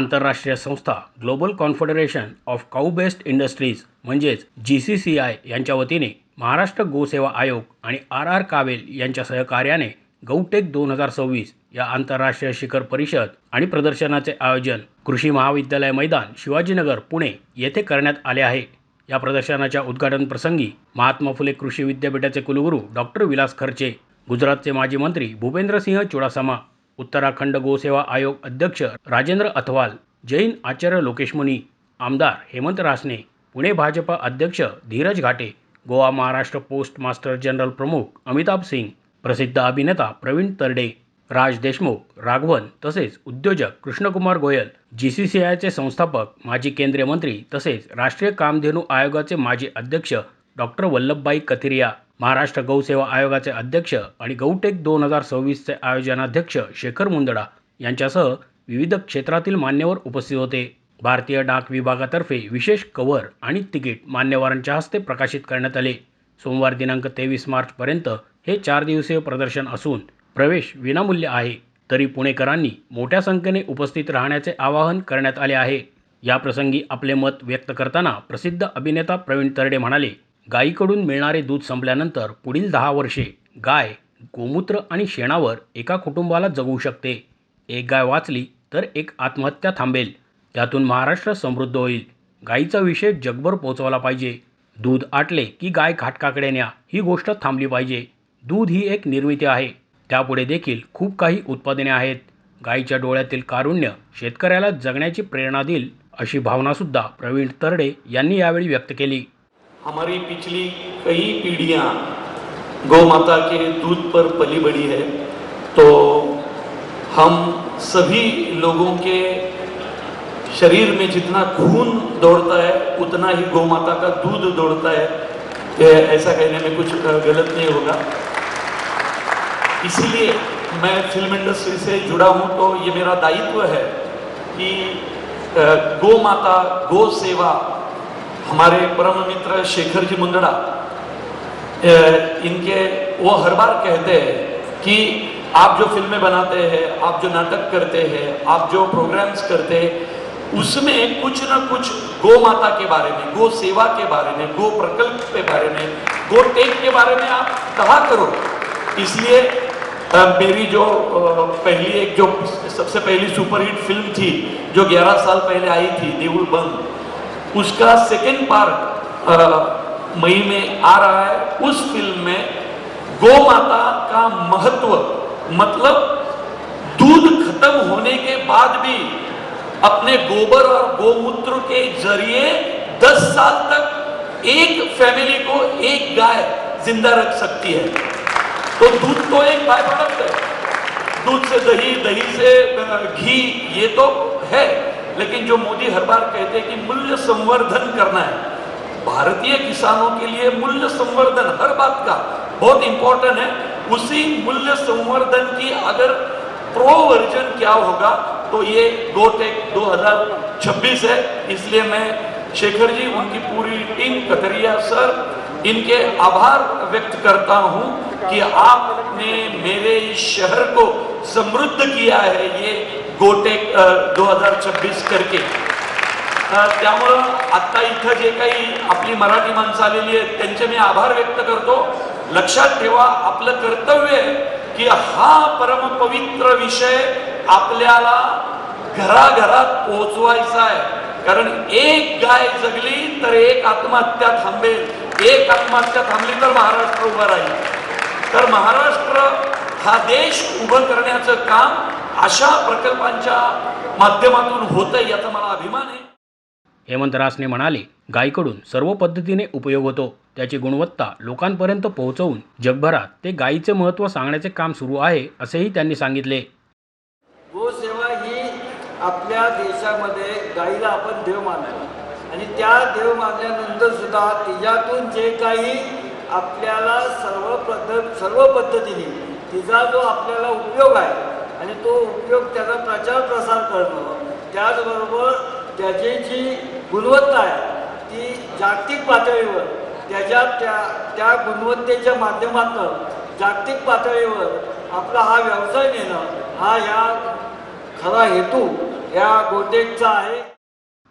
आंतरराष्ट्रीय संस्था global confederation of cow based industries म्हणजेच GCCI यांच्या वतीने महाराष्ट्र गोसेवा आयोग आणि RR कावेल यांच्या सहकार्याने गौटेक 2026 या आंतरराष्ट्रीय शिखर परिषद आणि प्रदर्शनाचे आयोजन कृषी महाविद्यालय मैदान शिवाजीनगर पुणे येथे करण्यात आले आहे। या प्रदर्शनाच्या उद्घाटन प्रसंगी महात्मा फुले कृषी विद्यापीठाचे कुलगुरू डॉक्टर विलास खर्चे, गुजरातचे माजी मंत्री भूपेंद्रसिंह चुडासमा, उत्तराखंड गोसेवा आयोग अध्यक्ष राजेंद्र अथवाल, जैन आचार्य लोकेश मुनी, आमदार हेमंत रासने, पुणे भाजपा अध्यक्ष Dheeraj Ghate, Goa Maharashtra post master general प्रमुख अमिताभ सिंग, प्रसिद्ध अभिनेता प्रवीण तरडे, राज देशमुख, राघवन तसेच उद्योजक कृष्णकुमार गोयल, GCCIचे संस्थापक माजी केंद्रीय मंत्री तसेच राष्ट्रीय कामधेनु आयोगाचे माजी अध्यक्ष डॉक्टर वल्लभभाई कथिरिया, महाराष्ट्र गौसेवा आयोगाचे अध्यक्ष आणि गौटेक 2026चे आयोजनाध्यक्ष शेखर मुंदडा यांच्यासह विविध क्षेत्रातील मान्यवर उपस्थित होते। भारतीय डाक विभागातर्फे विशेष कव्हर आणि तिकीट मान्यवरांच्या हस्ते प्रकाशित करण्यात आले। सोमवार दिनांक 23 मार्चपर्यंत हे 4 दिवसीय प्रदर्शन असून प्रवेश विनामूल्य आहे। तरी पुणेकरांनी मोठ्या संख्येने उपस्थित राहण्याचे आवाहन करण्यात आले आहे। या प्रसंगी आपले मत व्यक्त करताना प्रसिद्ध अभिनेता प्रवीण तरडे म्हणाले, गायीकडून मिळणारे दूध संपल्यानंतर पुढील 10 वर्षे गाय, गोमूत्र आणि शेणावर एका कुटुंबाला जगू शकते। एक गाय वाचली तर एक आत्महत्या थांबेल, त्यातून महाराष्ट्र समृद्ध होईल। गायीचा विषय जगभर पोहोचवला पाहिजे। दूध आटले की गाय घाटकाकडे न्या, ही गोष्ट थांबली पाहिजे। दूध ही एक निर्मिती आहे, त्यापुढे देखील खूप काही उत्पादने आहेत। गायीच्या डोळ्यातील कारुण्य शेतकऱ्याला जगण्याची प्रेरणा देईल, अशी भावना सुद्धा प्रवीण तरडे यांनी यावेळी व्यक्त केली। हमारी पिछली कई पीढ़ियां गौ माता के दूध पर पली बड़ी है, तो हम सभी लोगों के शरीर में जितना खून दौड़ता है उतना ही गौ माता का दूध दौड़ता है। ऐसा कहने में कुछ गलत नहीं होगा। इसीलिए मैं फिल्म इंडस्ट्री से जुड़ा हूं, तो ये मेरा दायित्व है कि गौ माता, गौ सेवा, हमारे परम मित्र शेखर जी मुंदड़ा, इनके वो हर बार कहते हैं कि आप जो फिल्में बनाते हैं, आप जो नाटक करते हैं, आप जो प्रोग्राम्स करते हैं, उसमें कुछ ना कुछ गौ माता के बारे में, गौ सेवा के बारे में, गो प्रकल्प के बारे में, गो टेक के बारे में आप कहा करो। इसलिए मेरी जो जो सबसे पहली सुपरहिट फिल्म थी, जो 11 साल पहले आई थी, देऊळ बंद, उसका सेकेंड पार्ट मई में आ रहा है। उस फिल्म में गौ माता का महत्व, मतलब दूध खत्म होने के बाद भी अपने गोबर और गोमूत्र के जरिए 10 साल तक एक फैमिली को एक गाय जिंदा रख सकती है। तो दूध तो एक बाय प्रोडक्ट है, दूध से दही, दही से घी, ये तो है, लेकिन जो मोदी हर बार कहते हैं कि मूल्य संवर्धन करना है, भारतीय किसानों के लिए मूल्य संवर्धन हर बात का बहुत इंपॉर्टेंट है। उसी मूल्य संवर्धन की अगर प्रो वर्जन क्या होगा, तो ये गोटेक 2026 है। इसलिए मैं शेखर जी, उनकी पूरी टीम, कथरिया सर, इनके आभार व्यक्त करता हूं कि आपने मेरे इस शहर को समृद्ध किया है ये गोटेक 2026 करके। त्यामुळे आता इथं जे काही आपली मराठी माणसं आलेली आहेत त्यांचे मी आभार व्यक्त करतो। लक्षात ठेवा, आपलं कर्तव्य आहे की हा परम पवित्र विषय आपल्याला घराघरात पोहोचवायचा आहे, कारण एक गाय जगली तर एक आत्महत्या थांबेल, एक आत्महत्या थांबली तर महाराष्ट्र उभा राहील। तर महाराष्ट्र हा देश उभं करण्याचं काम अशा प्रकल्पांच्या माध्यमातून होतंय, याचा मला अभिमान आहे। हेमंत रासने म्हणाले, गायीकडून सर्व पद्धतीने उपयोग होतो, त्याची गुणवत्ता लोकांपर्यंत पोहोचवून जगभरात ते गायीचे महत्त्व सांगण्याचे काम सुरू आहे, असेही त्यांनी सांगितले। गोसेवा ही आपल्या देशामध्ये गायीला आपण देव मानतो आणि त्या देव मानल्यानंतर सुद्धा तिच्यातून जे काही आपल्याला सर्व पद्धतीने तिचा जो आपल्याला उपयोग आहे आणि तो उपयोग, त्याचा प्रचार प्रसार करणं, त्याचबरोबर त्याची जी गुणवत्ता आहे ती जागतिक पातळीवर, त्या गुणवत्तेच्या माध्यमातून जागतिक पातळीवर आपला हा व्यवसाय नेणं, हा या खरा हेतू या गोटेकचा आहे.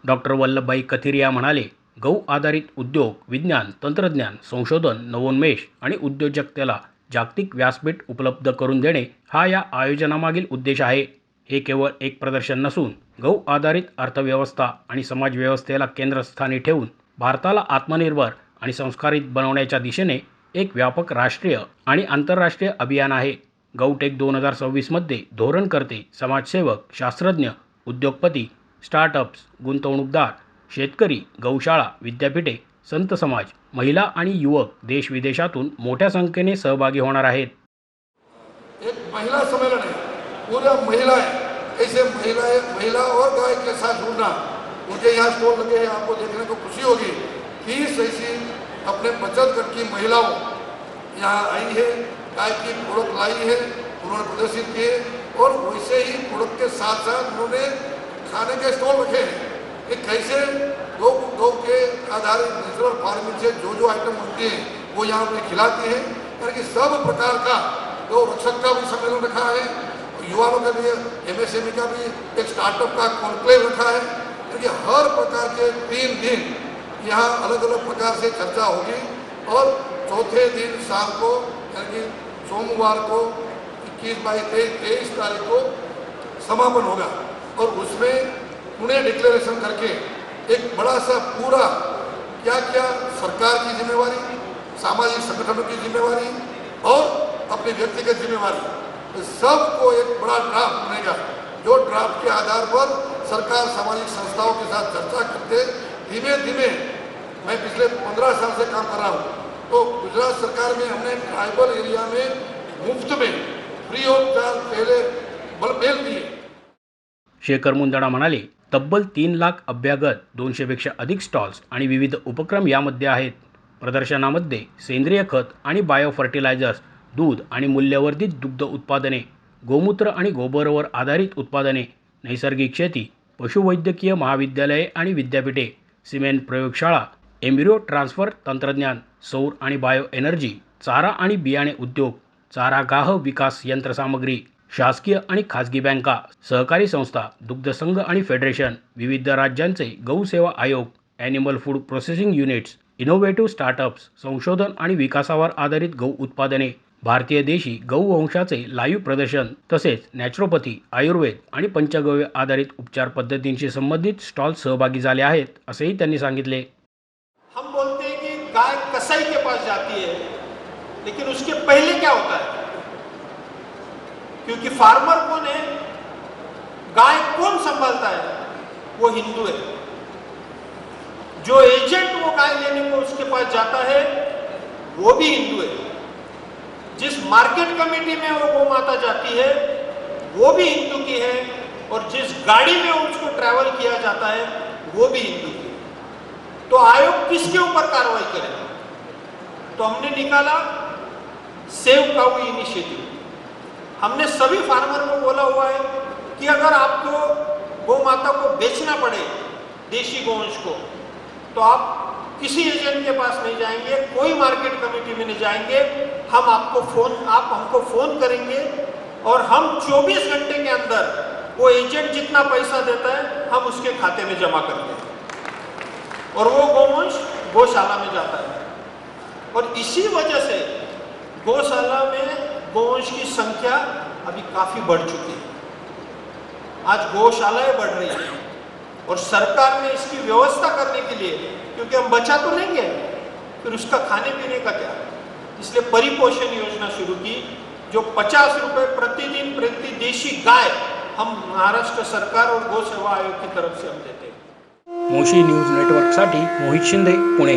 डॉक्टर वल्लभभाई कथिरिया म्हणाले, गहू आधारित उद्योग, विज्ञान, तंत्रज्ञान, संशोधन, नवोन्मेष आणि उद्योजकतेला जागतिक व्यासपीठ उपलब्ध करून देणे हा या आयोजनामागील उद्देश आहे. हे केवळ एक प्रदर्शन नसून गहू आधारित अर्थव्यवस्था आणि समाजव्यवस्थेला केंद्रस्थानी ठेवून भारताला आत्मनिर्भर आणि संस्कारित बनवण्याच्या दिशेने एक व्यापक राष्ट्रीय आणि आंतरराष्ट्रीय अभियान आहे. गौटेक 2026मध्ये धोरणकर्ते, समाजसेवक, शास्त्रज्ञ, उद्योगपती, स्टार्टअप्स, गुंतवणूकदार, शेतकरी, गौशाळा, विद्यापीठे, संत समाज, महिला आणि युवक देश-विदेशातून मोठ्या संख्येने सहभागी होणार आहेत. एक महिला सम्मेलन है, पूरा महिलाएं, ऐसे महिला और गाय के साथ जुड़ना. मुझे यहाँ स्टॉल लगे हैं, आपको देखने को खुशी होगी. 30 ऐसी अपने बचत गट की महिलाओं यहाँ आई है, गाय की प्रोडक्ट लाई है, उन्होंने प्रदर्शित किए और वैसे ही प्रोडक्ट के साथ साथ उन्होंने खाने के स्टॉल रखे हैं कि कैसे गौ के आधारित नेचुरल फार्मिंग से जो आइटम बनती हैं वो यहाँ पे खिलाती हैं. यानी कि सब प्रकार का गौ रक्षक का भी सम्मेलन रखा है, युवाओं के लिए MSME का भी एक स्टार्टअप का कॉन्क्लेव रखा है. यानी कि हर प्रकार के 3 दिन यहाँ अलग अलग प्रकार से चर्चा होगी और चौथे दिन शाम को यानी कि सोमवार को 21-22-23 तारीख को समापन होगा और उसमें उन्हें डिक्लेरेशन करके एक बड़ा सा पूरा क्या क्या सरकार की जिम्मेवारी, सामाजिक संगठनों की जिम्मेवारी और अपनी व्यक्तिगत जिम्मेवारी, तो सबको एक बड़ा ड्राफ्ट बनेगा. जो ड्राफ्ट के आधार पर सरकार सामाजिक संस्थाओं के साथ चर्चा करते धीमे धीमे. मैं पिछले 15 साल से काम कर रहा हूँ, तो गुजरात सरकार में हमने ट्राइबल एरिया में मुफ्त में फ्री ऑफ चार्ज पहले बेल दिए. शेखर मुंदडा म्हणाले, तब्बल 3 लाख अभ्यागत, 200पेक्षा अधिक स्टॉल्स आणि विविध उपक्रम यामध्ये आहेत. प्रदर्शनामध्ये सेंद्रिय खत आणि बायो फर्टिलायझर्स, दूध आणि मूल्यवर्धित दुग्ध उत्पादने, गोमूत्र आणि गोबरवर आधारित उत्पादने, नैसर्गिक शेती, पशुवैद्यकीय महाविद्यालये आणि विद्यापीठे, सिमेंट प्रयोगशाळा, एम्ब्रियो ट्रान्सफर तंत्रज्ञान, सौर आणि बायो एनर्जी, चारा आणि बियाणे उद्योग, चारागाह विकास यंत्रसामग्री, शासकीय आणि खाजगी बँका, सहकारी संस्था, दुग्धसंघ आणि फेडरेशन, विविध राज्यांचे गौसेवा आयोग, animal food processing units, innovative startups, संशोधन आणि विकासावर आधारित गौ उत्पादने, भारतीय देशी गौवंशाचे लाईव्ह प्रदर्शन तसेच नॅचरोपॅथी, आयुर्वेद आणि पंचगव्य आधारित उपचार पद्धतींशी संबंधित स्टॉल सहभागी झाले आहेत, असेही त्यांनी सांगितले. हम बोलते हैं कि गाय कसाई के पास जाती है, लेकिन उसके पहले क्या होता है? क्योंकि फार्मर कौन है, गाय कौन संभालता है? वो हिंदू है. जो एजेंट वो गाय लेने को उसके पास जाता है वो भी हिंदू है. जिस मार्केट कमेटी में वो गौ माता जाती है वो भी हिंदू की है और जिस गाड़ी में उसको ट्रैवल किया जाता है वो भी हिंदू की है. तो आयोग किसके ऊपर कार्रवाई करे? तो हमने निकाला सेव काऊ इनिशिएटिव. हमने सभी फार्मर को बोला हुआ है कि अगर आपको गौ माता को बेचना पड़े, देशी गोवंश को, तो आप किसी एजेंट के पास नहीं जाएंगे, कोई मार्केट कमेटी में नहीं जाएंगे. आप हमको फोन करेंगे और हम 24 घंटे के अंदर वो एजेंट जितना पैसा देता है हम उसके खाते में जमा करते हैं और वो गोवंश गौशाला में जाता है. और इसी वजह से गौशाला में गोवंश की संख्या अभी काफी बढ़ चुकी है. आज गौशालाएं बढ़ रही है और सरकार ने इसकी व्यवस्था करने के लिए, क्योंकि हम बचा तो लेंगे फिर उसका खाने पीने का क्या, इसलिए परिपोषण योजना शुरू की, जो 50 रुपए प्रतिदिन प्रति देशी गाय हम महाराष्ट्र सरकार और गौ सेवा आयोग की तरफ से हम देते हैं. मोशी न्यूज नेटवर्कसाठी मोहित शिंदे, पुणे.